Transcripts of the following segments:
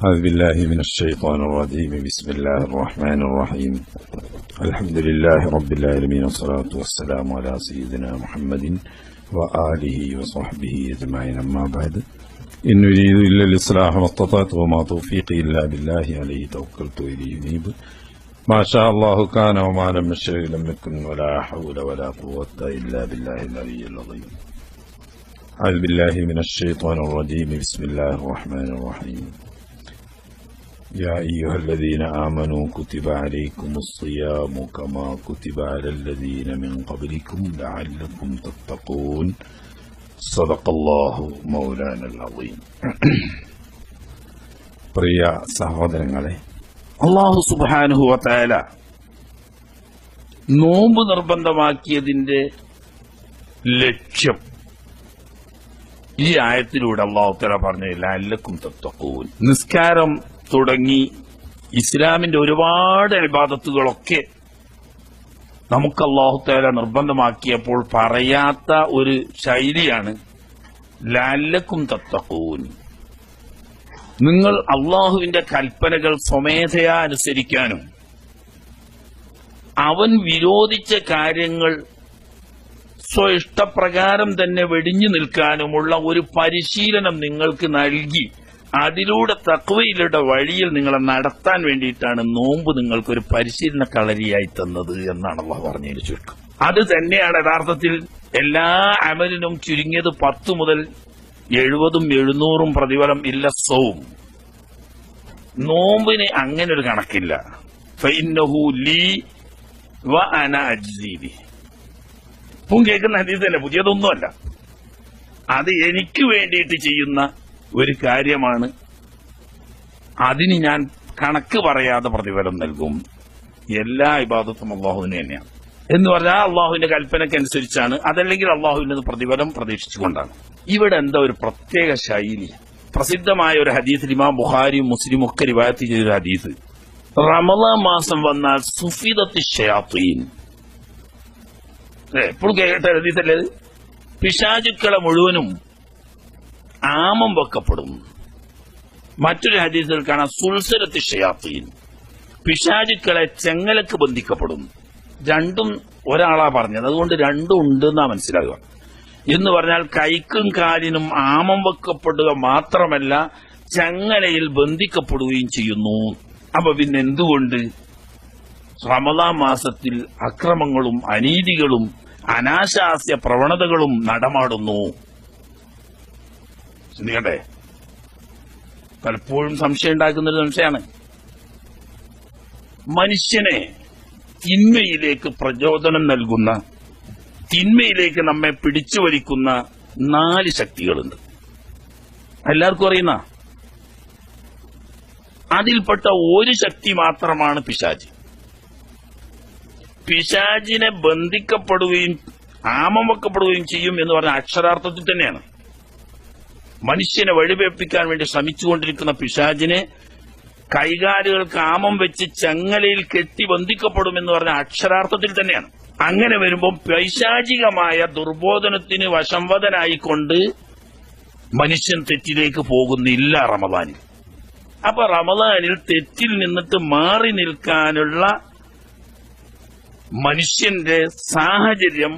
أعوذ بالله من الشيطان الرجيم. بسم الله الرحمن الرحيم. الحمد لله رب العالمين والصلاة والسلام على سيدنا محمد وآله وصحبه أجمعين. أما بعد، إن أريد إلا الإصلاح ما استطعت وما توفيقي إلا بالله عليه توكلت وإليه أنيب. ما شاء الله كان وما لم يشأ لم يكن ولا حول ولا قوة إلا بالله العلي العظيم. أعوذ بالله من الشيطان الرجيم. بسم الله الرحمن الرحيم. يا أيها الذين آمنوا كتب عليكم الصيام كما كتب على الذين من قبلكم لعلكم تتقون. صدق الله مولانا العظيم. പ്രിയ സഹോദരങ്ങളെ, അല്ലാഹു സുബ്ഹാനഹു വ തആല നോമ്പ് നിർബന്ധമാക്കിയതിന്റെ ലക്ഷ്യം ഈ ആയത്തിലൂടെ അല്ലാഹു തആല പറഞ്ഞു, ലഅല്ലക്കും തത്തഖൂൻ. നിസ്കാരം തുടങ്ങി ഇസ്ലാമിന്റെ ഒരുപാട് ഇബാദത്തുകളൊക്കെ നമുക്ക് അല്ലാഹു തആല നിർബന്ധമാക്കിയപ്പോൾ പറയാത്ത ഒരു ശൈലിയാണ് ലഅല്ലക്കും തത്തഖൂൻ. നിങ്ങൾ അല്ലാഹുവിന്റെ കൽപ്പനകൾ സ്വമേധയാ അനുസരിക്കാനും അവൻ വിരോധിച്ച കാര്യങ്ങൾ സ്വഇഷ്ടപ്രകാരം തന്നെ വെടിഞ്ഞു നിൽക്കാനുമുള്ള ഒരു പരിശീലനം നിങ്ങൾക്ക് നൽകി അതിലൂടെ തഖ്വയുടെ വഴിയിൽ നിങ്ങളെ നടത്താൻ വേണ്ടിയിട്ടാണ് നോമ്പ് നിങ്ങൾക്കൊരു പരിശീലന കളരിയായി തന്നത് എന്നാണ് അല്ലാഹു പറഞ്ഞതിന് ചുരുക്കം. അത് തന്നെയാണ് യഥാർത്ഥത്തിൽ എല്ലാ അമലിനും ചുരുങ്ങിയത് 10 മുതൽ 70 700 പ്രതിഫലം ഇല്ല സൗം. നോമ്പിന് അങ്ങനെ ഒരു കണക്കില്ല. ഫഇന്നഹു ലീ വ അന അജ്സി ബിഹി. ഇപ്പം കേൾക്കുന്ന ഹദീസല്ല, പുതിയതൊന്നുമല്ല. അത് എനിക്ക് വേണ്ടിയിട്ട് ചെയ്യുന്ന ഒരു കാര്യമാണ്. അതിന് ഞാൻ കണക്ക് പറയാതെ പ്രതിഫലം നൽകും. എല്ലാ ഇബാദത്തും അള്ളാഹുവിന് തന്നെയാണ് എന്ന് പറഞ്ഞാൽ അള്ളാഹുവിന്റെ കൽപ്പനക്കനുസരിച്ചാണ്, അതല്ലെങ്കിൽ അള്ളാഹുവിന്റെ പ്രതിഫലം പ്രതീക്ഷിച്ചുകൊണ്ടാണ്. ഇവിടെ എന്താ ഒരു പ്രത്യേക ശൈലി? പ്രസിദ്ധമായ ഒരു ഹദീസ് ഇമാം ബുഖാരിയും മുസ്ലിമും ഒക്കെ റിവായത്ത് ചെയ്തൊരു ഹദീസ്, റമളാൻ മാസം വന്നാൽ സുഫിദത്തി ശയാത്തീൻ. എപ്പോഴും കേട്ട ഹദീസല്ലേ? പിശാചുക്കളെ മുഴുവനും ആമം വെക്കപ്പെടും. മറ്റൊരു ഹദീസിൽ കാണാം സുൽസലത്തി ശയാത്തീൻ, പിശാചുക്കളെ ചെങ്ങലക്ക് ബന്ധിക്കപ്പെടും. രണ്ടും ഒരാളാ പറഞ്ഞത്, അതുകൊണ്ട് രണ്ടും ഉണ്ടെന്നാ മനസ്സിലാകുക. എന്ന് പറഞ്ഞാൽ കൈക്കും കാലിനും ആമം വെക്കപ്പെടുക മാത്രമല്ല, ചങ്ങലയിൽ ബന്ധിക്കപ്പെടുകയും ചെയ്യുന്നു. അപ്പൊ പിന്നെ എന്തുകൊണ്ട് റമളാൻ മാസത്തിൽ അക്രമങ്ങളും അനീതികളും അനാശാസ്യ പ്രവണതകളും നടമാടുന്നു? ചിന്തിക്കട്ടെ. പലപ്പോഴും സംശയം ഉണ്ടാക്കുന്നൊരു സംശയമാണ്. മനുഷ്യനെ തിന്മയിലേക്ക് പ്രചോദനം നൽകുന്ന, തിന്മയിലേക്ക് നമ്മെ പിടിച്ചു വലിക്കുന്ന 4 ശക്തികളുണ്ട്. എല്ലാവർക്കും അറിയുന്ന അതിൽപ്പെട്ട ഒരു ശക്തി മാത്രമാണ് പിശാച്. പിശാചിനെ ബന്ധിക്കപ്പെടുകയും ആമം വെക്കപ്പെടുകയും ചെയ്യും എന്ന് പറഞ്ഞ അക്ഷരാർത്ഥത്തിൽ തന്നെയാണ്. മനുഷ്യനെ വഴിപേപ്പിക്കാൻ വേണ്ടി ശ്രമിച്ചുകൊണ്ടിരിക്കുന്ന പിശാചിനെ കൈകാലുകൾക്ക് ആമം വെച്ച് ചങ്ങലയിൽ കെട്ടി ബന്ധിക്കപ്പെടുമെന്ന് പറഞ്ഞ അക്ഷരാർത്ഥത്തിൽ തന്നെയാണ്. അങ്ങനെ വരുമ്പോൾ പൈശാചികമായ ദുർബോധനത്തിന് വശംവദനായിക്കൊണ്ട് മനുഷ്യൻ തെറ്റിലേക്ക് പോകുന്നില്ല റമളാനിൽ. അപ്പൊ റമളാനിൽ തെറ്റിൽ നിന്നിട്ട് മാറി നിൽക്കാനുള്ള മനുഷ്യന്റെ സാഹചര്യം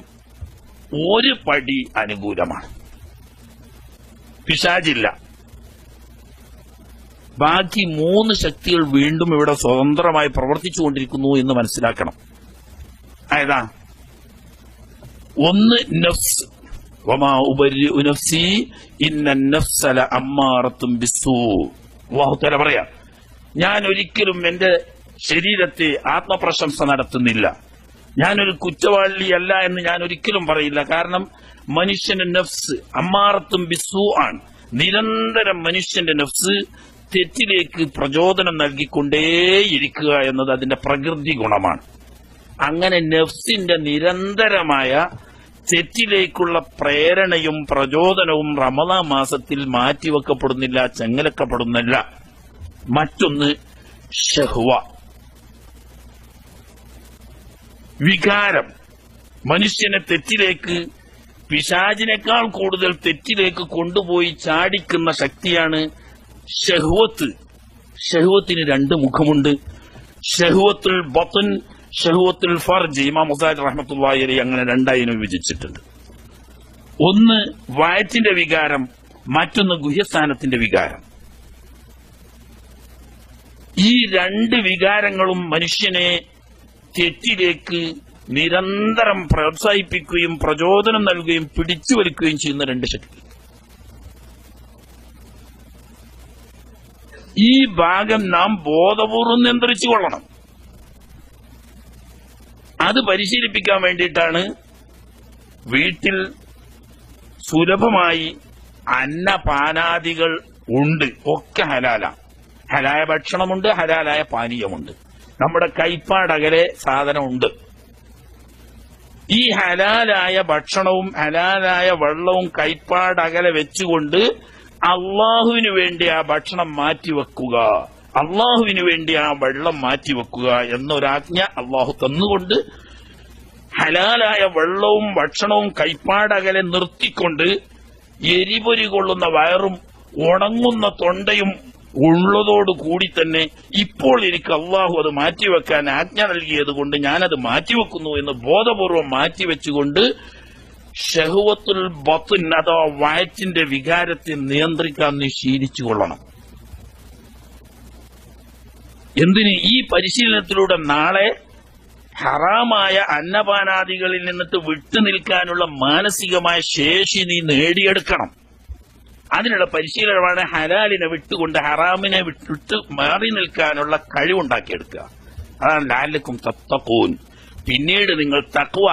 ഒരു പടി അനുകൂലമാണ്. പിശാചില്ല. ബാക്കി 3 ശക്തികൾ വീണ്ടും ഇവിടെ സ്വതന്ത്രമായി പ്രവർത്തിച്ചുകൊണ്ടിരിക്കുന്നു എന്ന് മനസ്സിലാക്കണം. ഏതാ? ഒന്ന് നഫ്സ്. വമാ ഉബരിഉ നഫ്സി ഇന്ന നഫ്സ ലഅമ്മാറത്തുൻ ബിസ്സൂ. അല്ലാഹു തആല പറയാ, ഞാൻ ഒരിക്കലും എന്റെ ശരീരത്തെ ആത്മപ്രശംസ നടത്തുന്നില്ല, ഞാനൊരു കുറ്റവാളിയല്ല എന്ന് ഞാൻ ഒരിക്കലും പറയില്ല. കാരണം മനുഷ്യന്റെ നഫ്സ് അമ്മാറത്തും ബിസ്സൂ ആണ്. നിരന്തരം മനുഷ്യന്റെ നഫ്സ് തെറ്റിലേക്ക് പ്രചോദനം നൽകിക്കൊണ്ടേയിരിക്കുക എന്നത് അതിന്റെ പ്രകൃതി ഗുണമാണ്. അങ്ങനെ നഫ്സിന്റെ നിരന്തരമായ തെറ്റിലേക്കുള്ള പ്രേരണയും പ്രചോദനവും റമളാൻ മാസത്തിൽ മാറ്റിവെക്കപ്പെടുന്നില്ല, ചെങ്ങലക്കപ്പെടുന്നില്ല. മറ്റൊന്ന് ഷഹ്വ, വികാരം. മനുഷ്യനെ തെറ്റിലേക്ക്, പിശാചിനേക്കാൾ കൂടുതൽ തെറ്റിലേക്ക് കൊണ്ടുപോയി ചാടിക്കുന്ന ശക്തിയാണ് ഷഹ്വത്ത്. ഷഹ്വത്തിന് രണ്ട് മുഖമുണ്ട്. ഷഹ്വത്തുൽ ബത്ൻ, ഷഹ്വത്തുൽ ഫർജ്. ഇമാം മുസാദ് റഹ്മത്തുള്ളാഹി അലൈഹി അങ്ങനെ രണ്ടായി വിഭജിച്ചിട്ടുണ്ട്. ഒന്ന് വയറ്റിന്റെ വികാരം, മറ്റൊന്ന് ഗുഹ്യസ്ഥാനത്തിന്റെ വികാരം. ഈ രണ്ട് വികാരങ്ങളും മനുഷ്യനെ തെറ്റിലേക്ക് നിരന്തരം പ്രോത്സാഹിപ്പിക്കുകയും പ്രചോദനം നൽകുകയും പിടിച്ചു വലിക്കുകയും ചെയ്യുന്ന രണ്ട് ശക്തി. ഈ ഭാഗം നാം ബോധപൂർവം നിയന്ത്രിച്ചു കൊള്ളണം. അത് പരിശീലിപ്പിക്കാൻ വേണ്ടിയിട്ടാണ് വീട്ടിൽ സുലഭമായി അന്നപാനാദികൾ ഉണ്ട്. ഒക്കെ ഹലാല. ഹലായ ഭക്ഷണമുണ്ട്, ഹലാലായ പാനീയമുണ്ട്. നമ്മുടെ കൈപ്പാടകലെ സാധനമുണ്ട്. ഈ ഹലാലായ ഭക്ഷണവും ഹലാലായ വെള്ളവും കൈപ്പാടകലെ വെച്ചുകൊണ്ട് അള്ളാഹുവിനു വേണ്ടി ആ ഭക്ഷണം മാറ്റിവെക്കുക, അള്ളാഹുവിനു വേണ്ടി ആ വെള്ളം മാറ്റിവെക്കുക എന്നൊരാജ്ഞ അള്ളാഹു തന്നുകൊണ്ട് ഹലാലായ വെള്ളവും ഭക്ഷണവും കൈപ്പാടകലെ നിർത്തിക്കൊണ്ട് എരിപൊരി കൊള്ളുന്ന വയറും ഉണങ്ങുന്ന തൊണ്ടയും ഉള്ളതോടുകൂടി തന്നെ ഇപ്പോൾ എനിക്ക് അള്ളാഹു അത് മാറ്റിവെക്കാൻ ആജ്ഞ നൽകിയത് കൊണ്ട് ഞാനത് മാറ്റിവെക്കുന്നു എന്ന് ബോധപൂർവം മാറ്റിവെച്ചുകൊണ്ട് ഷഹ്വത്തുൽ ബത്ൻ അഥവാ വയറ്റിന്റെ വികാരത്തെ നിയന്ത്രിക്കാൻ നീ ശീലിച്ചു കൊള്ളണം. എന്തിന്? ഈ പരിശീലനത്തിലൂടെ നാളെ ഹറാമായ അന്നപാനാദികളിൽ നിന്നിട്ട് വിട്ടുനിൽക്കാനുള്ള മാനസികമായ ശേഷി നീ നേടിയെടുക്കണം. അതിനുള്ള പരിശീലനമാണ് ഹലാലിനെ വിട്ടുകൊണ്ട് ഹറാമിനെ വിട്ട് മാറി നിൽക്കാനുള്ള കഴിവുണ്ടാക്കിയെടുക്കുക. അതാണ് ലഅല്ലക്കും തത്തഖൂൻ. പിന്നീട് നിങ്ങൾ തഖ്വ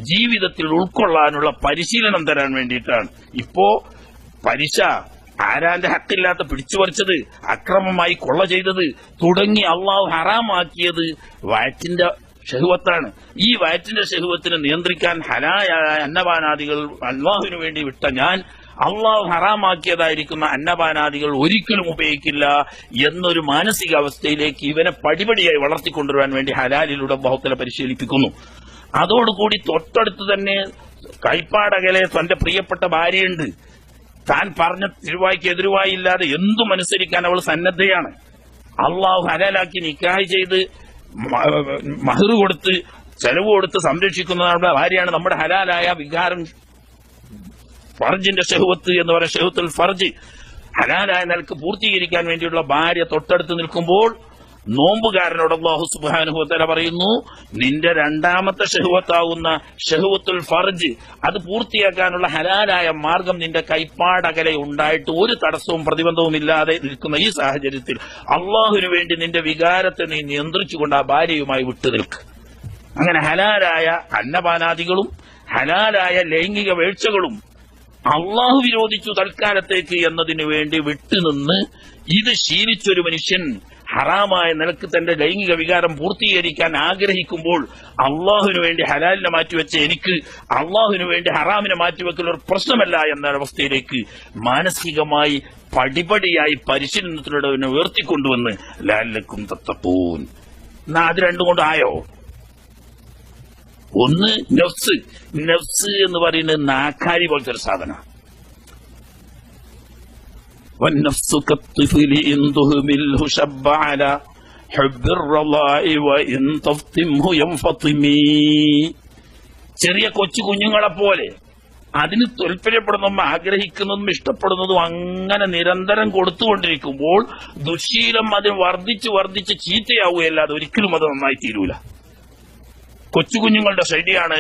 ജീവിതത്തിൽ ഉൾക്കൊള്ളാനുള്ള പരിശീലനം തരാൻ വേണ്ടിയിട്ടാണ്. ഇപ്പോ പലിശ, ആരാന്റെ ഹക്കില്ലാത്ത പിടിച്ചുപറിച്ചത്, അക്രമമായി കൊള്ള ചെയ്തത് തുടങ്ങി അള്ളാഹു ഹറാമാക്കിയത് വയറ്റിന്റെ ഷഹ്വത്താണ്. ഈ വയറ്റിന്റെ ഷഹ്വത്തിനെ നിയന്ത്രിക്കാൻ ഹലായ അന്നപാനാദികൾ അള്ളാഹുവിനു വേണ്ടി വിട്ട ഞാൻ അള്ളാഹു ഹറാമാക്കിയതായിരിക്കുന്ന അന്നപാനാദികൾ ഒരിക്കലും ഉപയോഗിക്കില്ല എന്നൊരു മാനസികാവസ്ഥയിലേക്ക് ഇവനെ പടിപടിയായി വളർത്തിക്കൊണ്ടുവരാൻ വേണ്ടി ഹലാലിലൂടെ അല്ലാഹു പരിശീലിപ്പിക്കുന്നു. അതോടുകൂടി തൊട്ടടുത്ത് തന്നെ കൈപ്പാടകലെ തന്റെ പ്രിയപ്പെട്ട ഭാര്യയുണ്ട്. താൻ പറഞ്ഞ തിരുവായ്ക്ക് എതിരുവായില്ലാതെ എന്തും അനുസരിക്കാൻ അവൾ സന്നദ്ധയാണ്. അള്ളാഹു ഹലാലാക്കി നിക്കാഹ് ചെയ്ത് മഹർ കൊടുത്ത് ചെലവ് കൊടുത്ത് സംരക്ഷിക്കുന്ന നമ്മുടെ ഭാര്യയാണ്. നമ്മുടെ ഹലാലായ വികാരം ഫർജിന്റെ ഷഹ്വത്ത് എന്ന് പറയുന്ന ഷഹ്വത്തുൽ ഫർജ് ഹലാലായ നിലക്ക് പൂർത്തീകരിക്കാൻ വേണ്ടിയുള്ള ഭാര്യ തൊട്ടടുത്ത് നിൽക്കുമ്പോൾ നോമ്പുകാരനോട് അല്ലാഹു സുബ്ഹാനഹു വ തആല പറയുന്നു, നിന്റെ രണ്ടാമത്തെ ഷഹ്വത്താകുന്ന ഷഹ്വത്തുൽ ഫർജ് അത് പൂർത്തിയാക്കാനുള്ള ഹലാലായ മാർഗം നിന്റെ കൈപ്പാടകലെ ഉണ്ടായിട്ട് ഒരു തടസ്സവും പ്രതിബന്ധവും ഇല്ലാതെ നിൽക്കുന്ന ഈ സാഹചര്യത്തിൽ അള്ളാഹുവിനു വേണ്ടി നിന്റെ വികാരത്തെ നീ നിയന്ത്രിച്ചുകൊണ്ട് ആ ഭാര്യയുമായി വിട്ടു നിൽക്ക്. അങ്ങനെ ഹലാലായ അന്നപാനാദികളും ഹലാലായ ലൈംഗിക വീഴ്ചകളും അള്ളാഹു വിരോധിച്ചു തൽക്കാലത്തേക്ക് എന്നതിനു വേണ്ടി വിട്ടുനിന്ന് ഇത് ശീലിച്ചൊരു മനുഷ്യൻ ഹറാമായ നിലക്ക് തന്റെ ലൈംഗിക വികാരം പൂർത്തീകരിക്കാൻ ആഗ്രഹിക്കുമ്പോൾ അള്ളാഹുവിനു വേണ്ടി ഹലാലിനെ മാറ്റിവെച്ച എനിക്ക് അള്ളാഹുവിനു വേണ്ടി ഹറാമിനെ മാറ്റിവെക്കൽ ഒരു പ്രശ്നമല്ല എന്ന അവസ്ഥയിലേക്ക് മാനസികമായി പടിപടിയായി പരിശീലനത്തിലൂടെ ഉയർത്തിക്കൊണ്ടുവന്ന് ലഅല്ലക്കും തത്തഖൂൻ. എന്നാ അത് രണ്ടും കൊണ്ടായോ? ഒന്ന് നഫ്സ്. നഫ്സ് എന്ന് പറയുന്നത് നാക്കാരി പോലത്തെ ഒരു സാധന. ചെറിയ കൊച്ചു കുഞ്ഞുങ്ങളെ പോലെ അതിന് താല്പര്യപ്പെടുന്നതും ആഗ്രഹിക്കുന്നതും ഇഷ്ടപ്പെടുന്നതും അങ്ങനെ നിരന്തരം കൊടുത്തുകൊണ്ടിരിക്കുമ്പോൾ ദുശ്ശീലം അതിന് വർദ്ധിച്ച് വർദ്ധിച്ച് ചീത്തയാവുകയല്ലാതെ ഒരിക്കലും അത് നന്നായി തീരൂല. കൊച്ചുകുഞ്ഞുങ്ങളുടെ ശൈലിയാണ്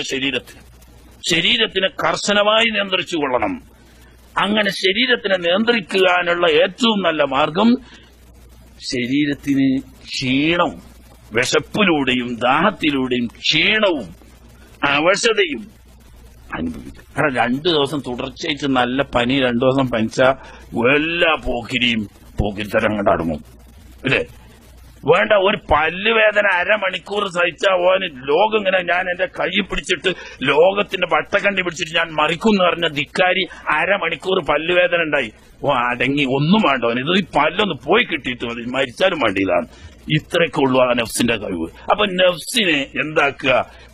ശരീരത്തിനെ കർശനമായി നിയന്ത്രിച്ചു കൊള്ളണം. അങ്ങനെ ശരീരത്തിനെ നിയന്ത്രിക്കാനുള്ള ഏറ്റവും നല്ല മാർഗം ശരീരത്തിന് ക്ഷീണം, വിശപ്പിലൂടെയും ദാഹത്തിലൂടെയും ക്ഷീണവും അവശതയും അനുഭവിക്കും. കാരണം 2 ദിവസം തുടർച്ചയായിട്ട് നല്ല പനി, 2 ദിവസം പനിച്ച എല്ലാ പോക്കിരിത്തരം അങ്ങോട്ട് അടങ്ങും അല്ലേ? വേണ്ട, ഒരു പല്ലുവേദന അരമണിക്കൂർ സഹിച്ചാ ഓന് ലോകം ഇങ്ങനെ ഞാൻ എന്റെ കൈ പിടിച്ചിട്ട് ലോകത്തിന്റെ വട്ടക്കണ്ടി പിടിച്ചിട്ട് ഞാൻ മറിക്കും എന്ന് പറഞ്ഞ ധിക്കാരി അരമണിക്കൂർ പല്ലുവേദന ഉണ്ടായി. അടങ്ങി ഒന്നും വേണ്ട, ഓന് ഇത് ഈ പല്ലൊന്ന് പോയി കിട്ടിയിട്ട് മതി, മരിച്ചാലും വേണ്ടിയതാണ്. ഇത്രയൊക്കെ ഉള്ളു ആ നഫ്സിന്റെ കഴിവ്. അപ്പൊ നഫ്സിനെ എന്താക്കുക?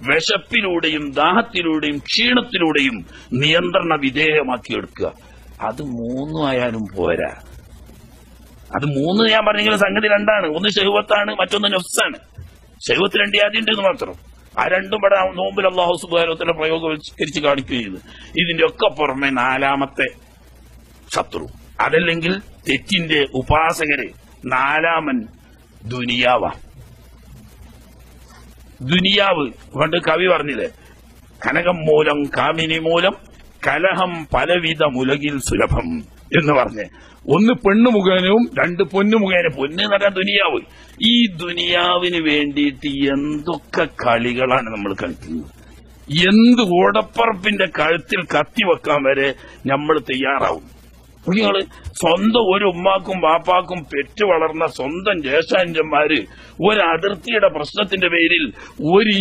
വിശപ്പിലൂടെയും ദാഹത്തിലൂടെയും ക്ഷീണത്തിലൂടെയും നിയന്ത്രണ വിധേയമാക്കി എടുക്കുക. അത് 3 ആയാലും പോരാ. അത് മൂന്ന് ഞാൻ പറഞ്ഞെങ്കിലും സംഗതി രണ്ടാണ്. ഒന്ന് ശഹ്വത്താണ്, മറ്റൊന്ന് നഫ്സാണ്. ശഹ്വത്ത് രണ്ട് ആദ്യമുണ്ട് എന്ന് മാത്രം. ആ രണ്ടും ഇവിടെ നോമ്പിൽ അല്ലാഹു സുബ്ഹാനഹു വ തആല പ്രയോഗവൽക്കരിച്ച് കാണിക്കുകയും ചെയ്തു. ഇതിന്റെ ഒക്കെ പുറമെ നാലാമത്തെ ശത്രു, അതല്ലെങ്കിൽ തെറ്റിന്റെ ഉപാസകര്, നാലാമൻ ദുനിയാവാ. ദുനിയാവ് പണ്ട് കവി പറഞ്ഞില്ലേ, കനകം മൂലം കാമിനി മൂലം കലഹം പലവിധ മുലകിൽ സുലഭം എന്ന് പറഞ്ഞ്. ഒന്ന് പെണ്ണ് മുഖേനവും രണ്ട് പൊന്നു മുഖേന. പൊന്ന് എന്ന് പറഞ്ഞാൽ ദുനിയാവ്. ഈ ദുനിയാവിന് വേണ്ടിയിട്ട് എന്തൊക്കെ കളികളാണ് നമ്മൾ കളിക്കുന്നത്. എന്ത് ഓടപ്പറപ്പിന്റെ കഴുത്തിൽ കത്തിവെക്കാൻ വരെ നമ്മൾ തയ്യാറാവും. നിങ്ങള് സ്വന്തം ഒരു ഉമ്മാക്കും ബാപ്പാക്കും പെറ്റു വളർന്ന സ്വന്തം ജ്യേഷ്ഠാനുജന്മാര് ഒരു അതിർത്തിയുടെ പ്രശ്നത്തിന്റെ പേരിൽ ഒരു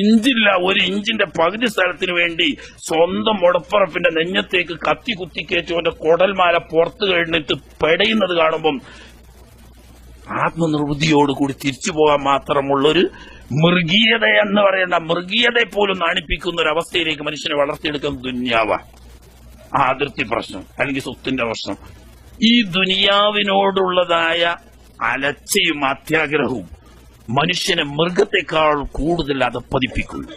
ഇഞ്ചിന്റെ പകുതി സ്ഥലത്തിന് വേണ്ടി സ്വന്തം മുടപ്പറപ്പിന്റെ നെഞ്ഞത്തേക്ക് കത്തി കുത്തിക്കേറ്റുകൊണ്ട് കുടൽമാല പുറത്തു കഴിഞ്ഞിട്ട് പെടയുന്നത് കാണുമ്പം ആത്മനിർവൃതിയോടുകൂടി തിരിച്ചു പോകാൻ മാത്രമുള്ളൊരു മൃഗീയത എന്ന് പറയേണ്ട മൃഗീയതയെ പോലും നാണിപ്പിക്കുന്ന ഒരു അവസ്ഥയിലേക്ക് മനുഷ്യനെ വളർത്തിയെടുക്കുന്ന ദുന്യാവ. ആ അതിർത്തി പ്രശ്നം അല്ലെങ്കിൽ സ്വത്തിന്റെ പ്രശ്നം. ഈ ദുനിയാവിനോടുള്ളതായ അലച്ചയും അത്യാഗ്രഹവും മനുഷ്യനെ മൃഗത്തെക്കാൾ കൂടുതൽ അധപ്പതിപ്പിക്കുന്നു.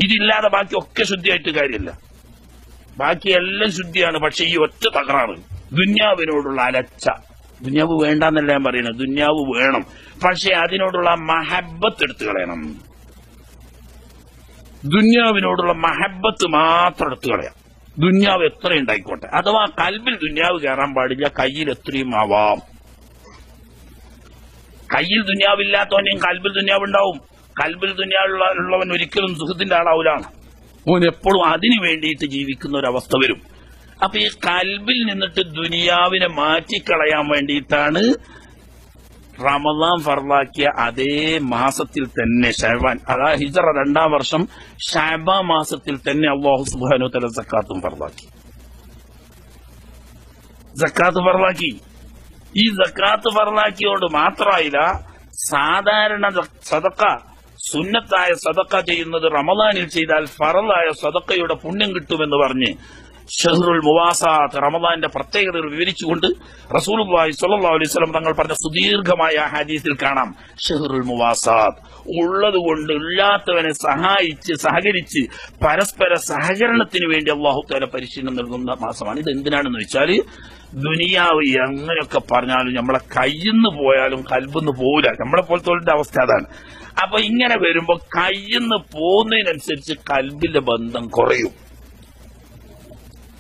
ഇതില്ലാതെ ബാക്കിയൊക്കെ ശുദ്ധിയായിട്ട് കാര്യമില്ല. ബാക്കിയെല്ലാം ശുദ്ധിയാണ്. പക്ഷെ ഈ ഒറ്റ തകരാറ്, ദുന്യാവിനോടുള്ള അലച്ച. ദുന്യാവ് വേണ്ടെന്നല്ല ഞാൻ പറയുന്നത്, ദുന്യാവ് വേണം. പക്ഷെ അതിനോടുള്ള മഹബത്ത് എടുത്തു കളയണം. ദുന്യാവിനോടുള്ള മഹബത്ത് മാത്രം എടുത്തു കളയാം. ദുന്യാവ് എത്ര ഉണ്ടായിക്കോട്ടെ. അഥവാ കൽബിൽ ദുന്യാവ് കയറാൻ പാടില്ല, കയ്യിൽ എത്രയും ആവാം. കയ്യിൽ ദുന്യാവില്ലാത്തവനെയും കൽബിൽ ദുന്യാവ് ഉണ്ടാവും. കൽബിൽ ദുന്യാവുള്ളവൻ ഒരിക്കലും സുഖത്തിന്റെ ആളാവൂലാണ്. ഓൻ എപ്പോഴും അതിനു വേണ്ടിയിട്ട് ജീവിക്കുന്ന ഒരവസ്ഥ വരും. അപ്പൊ ഈ കൽബിൽ നിന്നിട്ട് ദുനിയാവിനെ മാറ്റിക്കളയാൻ വേണ്ടിയിട്ടാണ് റമദാൻ ഫർളാക്കിയ അതേ മാസത്തിൽ തന്നെ ശഅബാൻ, അതായത് ഹിജ്റ 2-ാം വർഷം ശഅബാൻ മാസത്തിൽ തന്നെ അല്ലാഹു സുബ്ഹാനഹു വ തആല സക്കാത്തും ഫർളാക്കി. സക്കാത്ത് ഫർളാക്കി. ഈ സക്കാത്ത് ഫർളാക്കിയോട് മാത്രമായില്ല, സാധാരണ സദഖ, സുന്നത്തായ സദഖ ചെയ്യുന്നത് റമദാനിൽ ചെയ്താൽ ഫറലായ സദഖയുടെ പുണ്യം കിട്ടുമെന്ന് പറഞ്ഞ് ഷഹ്റുൽ മുവാസാത്ത്, റമദാന്റെ പ്രത്യേകതകൾ വിവരിച്ചുകൊണ്ട് റസൂലുള്ളാഹി സ്വല്ലല്ലാഹു അലൈഹി വസല്ലം തങ്ങൾ പറഞ്ഞ സുദീർഘമായ ഹദീസിൽ കാണാം, ഷഹ്റുൽ മുവാസാത്ത്, ഉള്ളതുകൊണ്ട് ഇല്ലാത്തവനെ സഹകരിച്ച് പരസ്പര സഹകരണത്തിന് വേണ്ടി അല്ലാഹു തആല പരിശീലനം നൽകുന്ന മാസമാണ്. ഇത് എന്തിനാണെന്ന് വെച്ചാൽ, ദുനിയാവ് എങ്ങനെയൊക്കെ പറഞ്ഞാലും നമ്മളെ കയ്യിന്ന് പോയാലും കൽബിന്ന് പോവില്ല. നമ്മളെ പോലത്തെ അവസ്ഥ അതാണ്. അപ്പൊ ഇങ്ങനെ വരുമ്പോ കയ്യിന്ന് പോകുന്നതിനനുസരിച്ച് കൽബിന്റെ ബന്ധം കുറയും.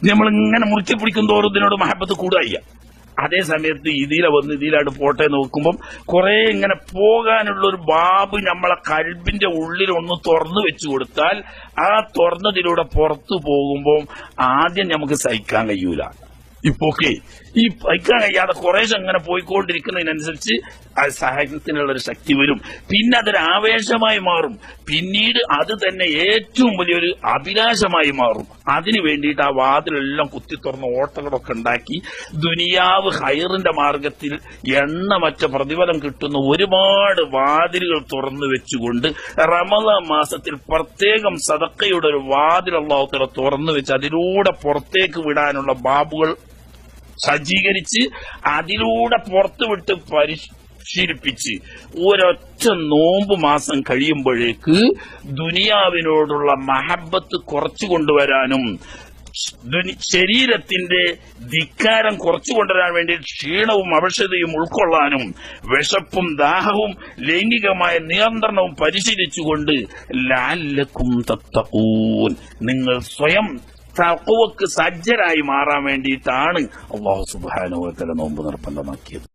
നമ്മളിങ്ങനെ മുറുക്കി പിടിക്കും തോറും ഇതിനോട് മഹബത്ത് കൂടുക. അതേ സമയത്ത് ഇതിലെ വന്ന് ഇതിലായിട്ട് പോട്ടെ നോക്കുമ്പം കുറെ ഇങ്ങനെ പോകാനുള്ള ഒരു ബാബ് നമ്മളെ കൽബിന്റെ ഉള്ളിൽ ഒന്ന് തുറന്നു വെച്ചു കൊടുത്താൽ, ആ തുറന്നതിലൂടെ പുറത്തു പോകുമ്പോൾ ആദ്യം നമുക്ക് സഹിക്കാൻ കഴിയൂല. ഇപ്പൊക്കെ ഈ സഹിക്കാൻ കഴിയാതെ കുറേശ്ശെ അങ്ങനെ പോയിക്കൊണ്ടിരിക്കുന്നതിനനുസരിച്ച് അത് സഹായത്തിനുള്ള ഒരു ശക്തി വരും. പിന്നെ അതൊരു ആവേശമായി മാറും. പിന്നീട് അത് തന്നെ ഏറ്റവും വലിയൊരു അഭിലാഷമായി മാറും. അതിനു വേണ്ടിയിട്ട് ആ വാതിലെല്ലാം കുത്തിത്തുറന്ന ഓട്ടകളൊക്കെ ഉണ്ടാക്കി ദുനിയാവ് ഹൈറിന്റെ മാർഗത്തിൽ എണ്ണമറ്റ പ്രതിഫലം കിട്ടുന്ന ഒരുപാട് വാതിലുകൾ തുറന്നു വെച്ചുകൊണ്ട് റമദാൻ മാസത്തിൽ പ്രത്യേകം സദഖയുടെ ഒരു വാതിൽ അല്ലാഹു തആല തുറന്നു വെച്ച് അതിലൂടെ പുറത്തേക്ക് വിടാനുള്ള ബാബുകൾ സജ്ജീകരിച്ച് അതിലൂടെ പുറത്തുവിട്ട് പരിശീലിപ്പിച്ച് ഒരൊറ്റ നോമ്പ് മാസം കഴിയുമ്പോഴേക്ക് ദുനിയാവിനോടുള്ള മഹബത്ത് കുറച്ചു കൊണ്ടുവരാനും ശരീരത്തിന്റെ ധിക്കാരം കുറച്ചു കൊണ്ടുവരാൻ വേണ്ടി ക്ഷീണവും അവശതയും ഉൾക്കൊള്ളാനും വിശപ്പും ദാഹവും ലൈംഗികമായ നിയന്ത്രണവും പരിശീലിച്ചുകൊണ്ട് ലഅല്ലക്കും തത്തഖൂൻ, നിങ്ങൾ സ്വയം തഖ്വക്ക് സജ്ജരായി മാറാൻ വേണ്ടിയിട്ടാണ് അല്ലാഹു സുബ്ഹാനഹു വ തആല നോമ്പ് നിർബന്ധമാക്കിയത്.